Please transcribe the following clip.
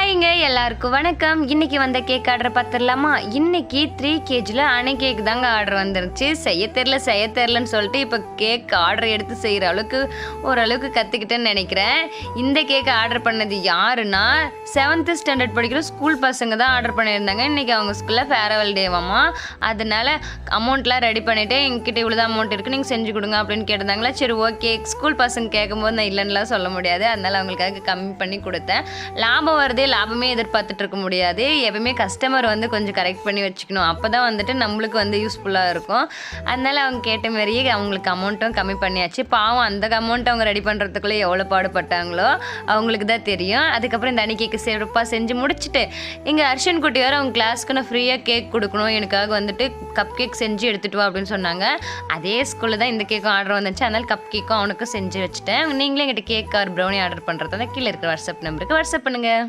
ஹாய்ங்க எல்லாருக்கும் வணக்கம். இன்னைக்கு வந்த கேக் ஆர்டர் பார்த்துடலாமா? இன்னைக்கு 3 kgல அணை கேக் தாங்க ஆர்டர் வந்துருச்சு. செய்ய தெரிலன்னு சொல்லிட்டு இப்போ கேக் ஆர்டர் எடுத்து செய்கிற அளவுக்கு ஓரளவுக்கு கற்றுக்கிட்டேன்னு நினைக்கிறேன். இந்த கேக் ஆர்டர் பண்ணது யாருன்னா 7th ஸ்டாண்டர்ட் படிக்கிற ஸ்கூல் பசங்க தான் ஆர்டர் பண்ணியிருந்தாங்க. இன்றைக்கி அவங்க ஸ்கூலில் ஃபேர்வெல் டேவாமா. அதனால அமௌண்ட்லாம் ரெடி பண்ணிவிட்டு எங்ககிட்ட இவ்வளோ தான் அமௌண்ட் இருக்குது, நீங்கள் செஞ்சு கொடுங்க அப்படின்னு கேட்டிருந்தாங்களா. சரி ஓகே, ஸ்கூல் பசங்க கேட்கும்போது நான் இல்லைன்னுலாம் சொல்ல முடியாது. அதனால் அவங்களுக்காக கம்மி பண்ணி கொடுத்தேன். லாபம் லாபமே எதிர்பார்த்துட்டு இருக்க முடியாது. எப்பவுமே கஸ்டமர் கொஞ்சம் கரெக்ட் பண்ணி வச்சுக்கணும். அப்போ தான் நம்மளுக்கு யூஸ்ஃபுல்லாக இருக்கும். அதனால அவங்க கேட்ட மாதிரியே அவங்களுக்கு அமௌண்ட்டும் கம்மி பண்ணியாச்சு. பாவம் அந்த அமௌண்ட் அவங்க ரெடி பண்ணுறதுக்குள்ளே எவ்வளோ பாடுபட்டாங்களோ அவங்களுக்கு தான் தெரியும். அதுக்கப்புறம் இந்த அணி கேக்கு சிறப்பாக செஞ்சு முடிச்சுட்டு எங்கள் அர்ஷன் குட்டி வேறு அவங்க கிளாஸ்க்கு நான் ஃப்ரீயாக கேக் கொடுக்கணும், எனக்காக கப் கேக் செஞ்சு எடுத்துகிட்டு வா அப்படின்னு சொன்னாங்க. அதே ஸ்கூலில் தான் இந்த கேக்கும் ஆர்டர் வந்துச்சு. அதனால் கப் கேக்கும் அவனுக்கும் செஞ்சு வச்சுட்டேன். நீங்களே எங்கிட்ட கேக் ஆர் ப்ரௌனி ஆர்டர் பண்ணுறதா கீழே இருக்கிற வாட்ஸ்அப் நம்பருக்கு வாட்ஸ்அப் பண்ணுங்கள்.